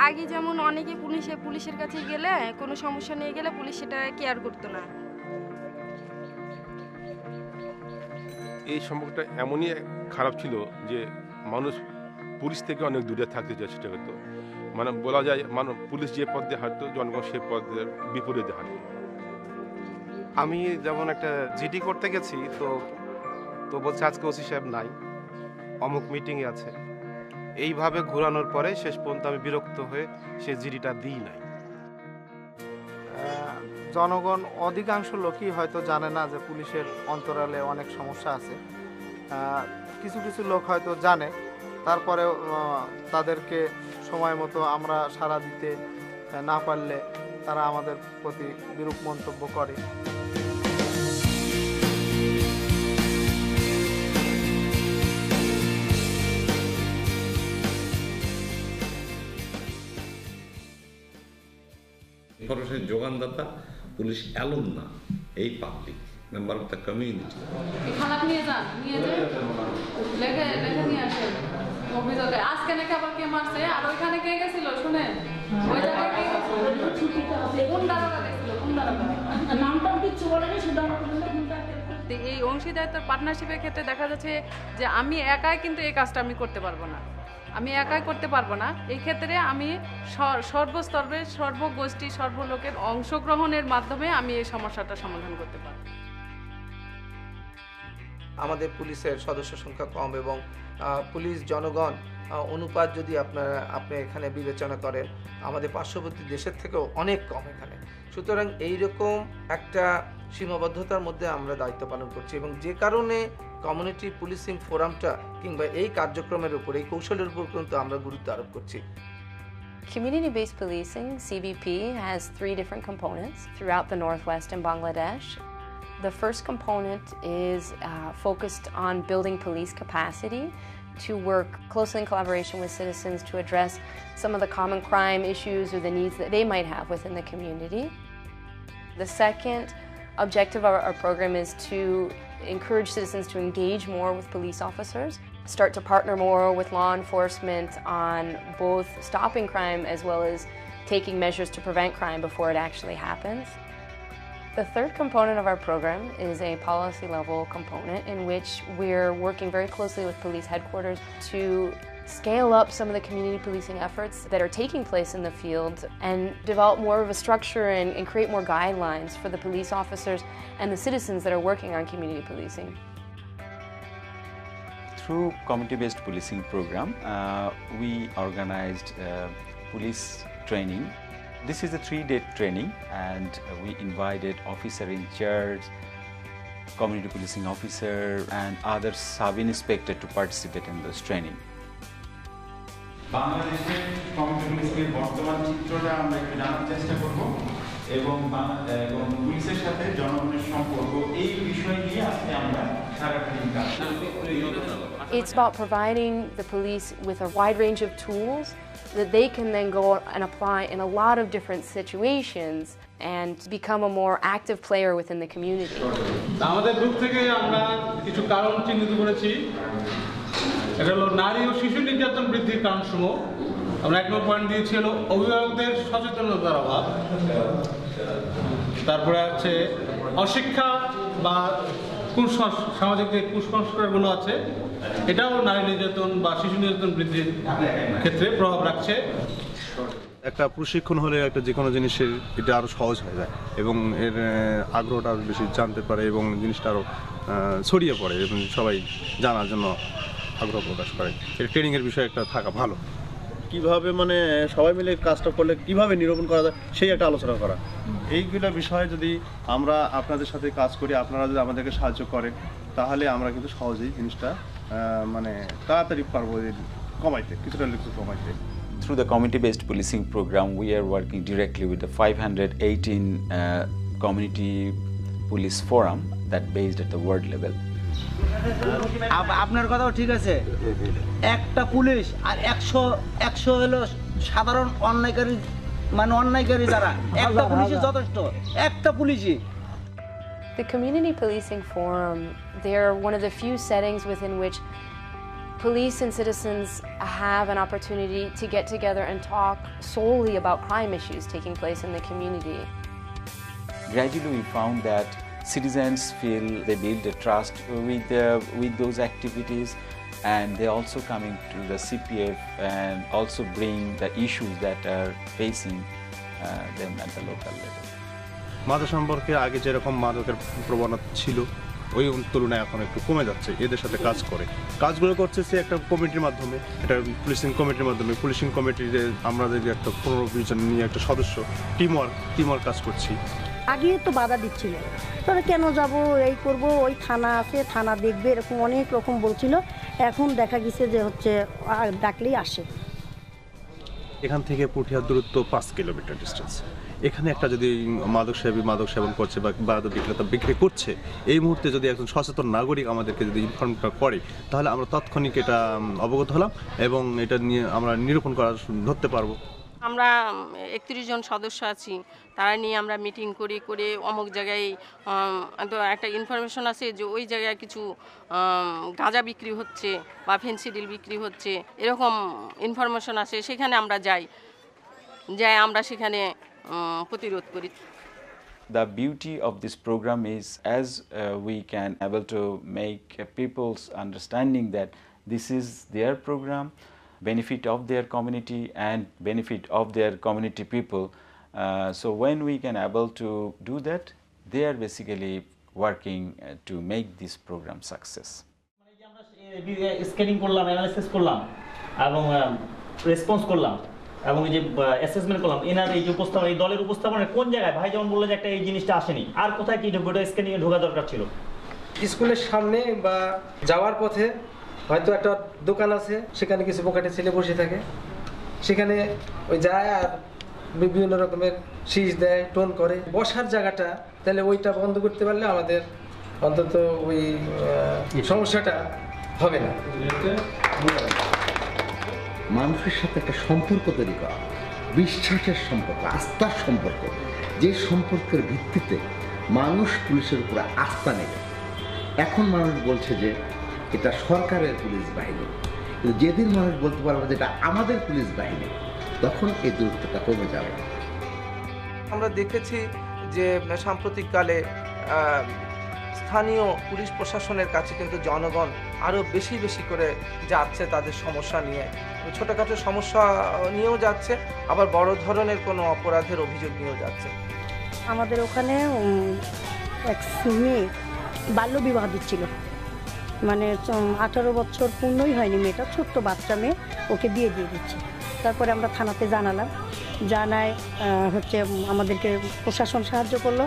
আগে যেমন অনেকে পুলিশের কাছে গেলে কোনো সমস্যা নিয়ে গেলে পুলিশ সেটা কেয়ার করতো না। এই সম্পর্কটা এমনই খারাপ ছিল যে মানুষ পুলিশ থেকে অনেক দূরে থাকতে চেষ্টা করতো। মানে বলা যায় পুলিশ যে পথ দিয়ে হাঁটতো জনগণ সে পথের বিপরীতে হাঁটতো। আমি যেমন একটা জিডি করতে গেছি, তো বলছে আজকে ওসি সাহেব নাই, অমুক মিটিংয়ে আছে। এইভাবে ঘোরানোর পরে শেষ পর্যন্ত আমি বিরক্ত হয়ে সে জিডিটা দিই নাই। জনগণ অধিকাংশ লোকই হয়তো জানে না যে পুলিশের অন্তরালে অনেক সমস্যা আছে। কিছু কিছু লোক হয়তো জানে, তারপরেও তাদেরকে সময় মতো আমরা সাড়া দিতে না পারলে তারা আমাদের প্রতি বিরূপ মন্তব্য করে। খরচের যোগানদাতা পুলিশ অ্যালোন না, এই public member of the community. খারাপ নিয়ে যান, নিয়ে যান, লেখে নিয়ে আসেন অভিযোগে। আজকে নাকি আবার কে মারছে, আর ওইখানে কে গেছিল শুনেন, ওই জায়গায় কে গেছিল, কোন দারোগা গেছিল, কোন দারোগা নামটা কিছু বলেনি, শুধু এই অংশীদারিত্ব পার্টনারশিপের ক্ষেত্রে দেখা যাচ্ছে যে আমি একাই কিন্তু এই কাজটা আমি করতে পারবো না, আমি একাই করতে পারবো না। এই ক্ষেত্রে আমি সর্বস্তরের সর্বগোষ্ঠী সর্বলোকের অংশগ্রহণের মাধ্যমে আমি এই সমস্যাটা সমাধান করতে পারবো। আমাদের পুলিশের সদস্য সংখ্যা কম এবং পুলিশ জনগণ অনুপাত যদি আপনি এখানে বিবেচনা করেন আমাদের পার্শ্ববর্তী দেশের থেকেও অনেক কম এখানে। সুতরাং এইরকম একটা সীমাবদ্ধতার মধ্যে আমরা দায়িত্ব পালন করছি এবং যে কারণে কমিউনিটি পুলিশিং ফোরামটা কিংবা এই কার্যক্রমের উপর, এই কৌশলের উপর কিন্তু আমরা গুরুত্ব আরোপ করছি। Community-based policing, CBP, has 3 different components throughout the Northwest and Bangladesh. The first component is focused on building police capacity to work closely in collaboration with citizens to address some of the common crime issues or the needs that they might have within the community. The second objective of our program is to encourage citizens to engage more with police officers, start to partner more with law enforcement on both stopping crime as well as taking measures to prevent crime before it actually happens. The third component of our program is a policy level component in which we're working very closely with police headquarters to scale up some of the community policing efforts that are taking place in the field and develop more of a structure and create more guidelines for the police officers and the citizens that are working on community policing. Through community-based policing program, we organized police training. This is a 3-day training and we invited officer in charge, community policing officer and other sub-inspector to participate in this training. বাংলাদেশের community পুলিশের বর্তমান চিত্রটা আমরা একটু জানার চেষ্টা করব এবং পুলিশের সাথে জনগণের সম্পর্ক, এই বিষয় নিয়ে আজকে আমরা সারাদিন কাজ করব। It's about providing the police with a wide range of tools that they can then go and apply in a lot of different situations and become a more active player within the community. আমাদের group থেকে আমরা কিছু কারণ চিহ্নিত করেছি। এটা হলো নারী ও শিশু নির্যাতন বৃদ্ধির কারণসমূহ। আমরা 1 নম্বর পয়েন্ট দিয়েছি হলো অভিভাবকদের সচেতনতার অভাব। তারপরে আছে অশিক্ষা বা সামাজিক যে কুসংস্কারগুলো আছে, এটাও নারী নির্যাতন বা শিশু নির্যাতন বৃদ্ধির ক্ষেত্রে প্রভাব রাখছে। একটা প্রশিক্ষণ হলে একটা যে কোনো জিনিসের এটা আরও সহজ হয়ে যায় এবং এর আগ্রহটা আরও বেশি জানতে পারে এবং জিনিসটা আরও ছড়িয়ে পড়ে এবং সবাই জানার জন্য আগ্রহ প্রকাশ করে। এর ট্রেনিংয়ের বিষয় একটা থাকা ভালো। কীভাবে মানে সবাই মিলে কাজটা করলে কীভাবে নিরূপণ করা যায় সেই একটা আলোচনা করা। এইগুলো বিষয়ে যদি আমরা আপনাদের সাথে কাজ করি, আপনারা যদি আমাদেরকে সাহায্য করেন, তাহলে আমরা কিন্তু সহজেই জিনিসটা মানে তাড়াতাড়ি পারবো কমাইতে, কিছুটা কিছু কমাইতে। Through the community-based policing program, we are working directly with the 518 community police forum that based at the world level. আপনার কথাও ঠিক আছে। একটা পুলিশ আর 100 হলো সাধারণ অন্যায়কারী, মানে অন্যায়কারী যারা, একটা পুলিশই যথেষ্ট, একটা পুলিশই। The Community Policing Forum, they're one of the few settings within which police and citizens have an opportunity to get together and talk solely about crime issues taking place in the community. Gradually we found that citizens feel they build a trust with those activities, and they also coming to the CPF and also bring the issues that are facing them at the local level. মাদক সম্পর্কে আগে যেরকম মাদকের প্রবণতা ছিল ওই তুলনায় এখন একটু কমে যাচ্ছে। এদের সাথে কাজ করে কাজগুলো করছে সে একটা কমিটির মাধ্যমে, একটা পুলিশিং কমিটির মাধ্যমে। পুলিশিং কমিটিতে আমরা যদি একটা 15-20 জন নিয়ে একটা সদস্য টিমওয়ার্ক কাজ করছি। আগে তো বাধা দিচ্ছিল, তবে কেন যাব, এই করব, ওই থানা আছে, থানা দেখবে, এরকম অনেক রকম বলছিল। এখন দেখা গেছে যে হচ্ছে ডাকলেই আসে। এখান থেকে পুঠিয়ার দূরত্ব 5 কিলোমিটার ডিস্টেন্স। এখানে একটা যদি মাদক সেবন করছে বা মাদক বিক্রেতা বিক্রি করছে, এই মুহূর্তে যদি একজন সচেতন নাগরিক আমাদেরকে যদি ইনফর্মটা করে, তাহলে আমরা তাৎক্ষণিক এটা অবগত হলাম এবং এটা নিয়ে আমরা নিরূপণ ধরতে পারবো। আমরা 31 জন সদস্য আছি, তারা নিয়ে আমরা মিটিং করে অমুক জায়গায় একটা ইনফরমেশন আছে যে ওই জায়গায় কিছু গাঁজা বিক্রি হচ্ছে বা ফেন্সিডিল বিক্রি হচ্ছে, এরকম ইনফরমেশন আছে, সেখানে আমরা যাই আমরা সেখানে প্রতিরোধ করি। The beauty of this program is as we can able to make people's understanding that this is their program, benefit of their community and benefit of their community people. So when we can able to do that, they are basically working to make this program success. Scanning করলাম, analysis করলাম এবং response করলাম এবং এই যে assessment করলাম, এনার এই যে উপস্থাপনা, এই দলের উপস্থাপনা কোন জায়গায় ভাই যেমন বললো যে একটা এই জিনিসটা আসেনি, আর কোথায় কি ঢুকবে, স্ক্যানিংয়ে ঢোকা দরকার ছিল। স্কুলের সামনে বা যাওয়ার পথে হয়তো একটা দোকান আছে, সেখানে কিছু পকেটে ছেলে বসে থাকে, সেখানে ওই যায় আর বিভিন্ন রকমের শীষ দেয়, টোন করে, বসার জায়গাটা তাহলে ওইটা বন্ধ করতে পারলে আমাদের অন্তত ওই সমস্যাটা হবে না। মানুষের সাথে একটা সম্পর্ক তৈরি করা, বিশ্বাসের সম্পর্ক, আস্থার সম্পর্ক, যে সম্পর্কের ভিত্তিতে মানুষ পুলিশের উপরে আস্থা নেবে। এখন মানুষ বলছে যে এটা সরকারের পুলিশ বাহিনী, কিন্তু যেদিন মানুষ বলতে পারবে যে এটা আমাদের পুলিশ বাহিনী, তখন এই দূরত্বটা কমে যাবে। আমরা দেখেছি যে সাম্প্রতিককালে স্থানীয় পুলিশ প্রশাসনের কাছে কিন্তু জনগণ আরও বেশি করে যাচ্ছে তাদের সমস্যা নিয়ে, ছোটোখাটো সমস্যা নিয়েও যাচ্ছে, আবার বড় ধরনের কোনো অপরাধের অভিযোগ নিয়েও যাচ্ছে। আমাদের ওখানে এক মেয়ে বাল্যবিবাহ দিচ্ছিল, মানে 18 বছর পূর্ণই হয়নি, মেয়েটা ছোট্ট বাচ্চা মেয়ে, ওকে দিয়ে দিচ্ছে। তারপরে আমরা থানাতে জানায় হচ্ছে আমাদেরকে প্রশাসন সাহায্য করলো,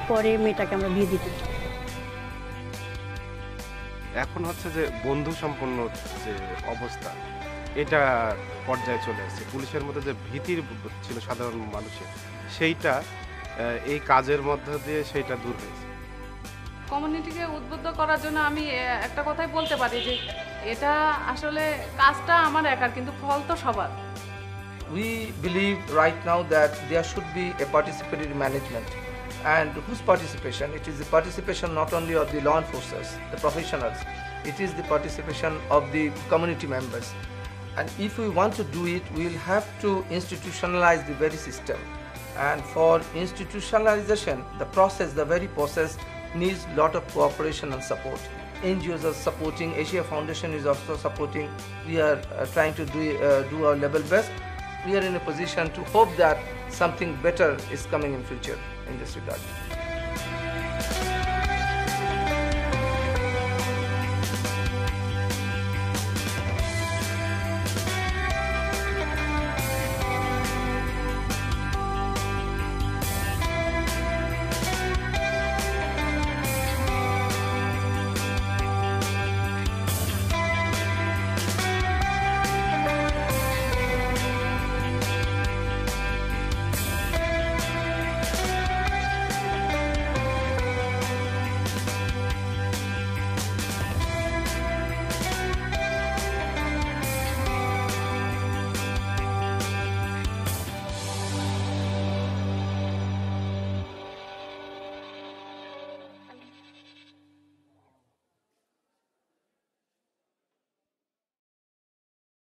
পরে মেয়েটাকে আমরা বিয়ে দিতে। এখন হচ্ছে যে বন্ধু সম্পন্ন যে অবস্থা, এটা পর্যায়ে চলে আসছে। পুলিশের মধ্যে যে ভীতির ছিল সাধারণ মানুষের, সেইটা এই কাজের মধ্য দিয়ে সেইটা দূর হয়েছে। কমিউনিটিকে উদ্বুদ্ধ করার জন্য আমি একটা কথাই বলতে পারি যে এটা আসলে কাজটা আমার একার, কিন্তু ফল তো সবার। We believe right now that there should be a participatory management, and whose participation? It is the participation not only of the law enforcers, the professionals, it is the participation of the community members. And if we want to do it, we will have to institutionalize the very system. And for institutionalization, the very process needs a lot of cooperation and support. NGOs are supporting, Asia Foundation is also supporting. We are trying to do our level best. We are in a position to hope that something better is coming in future in this regard.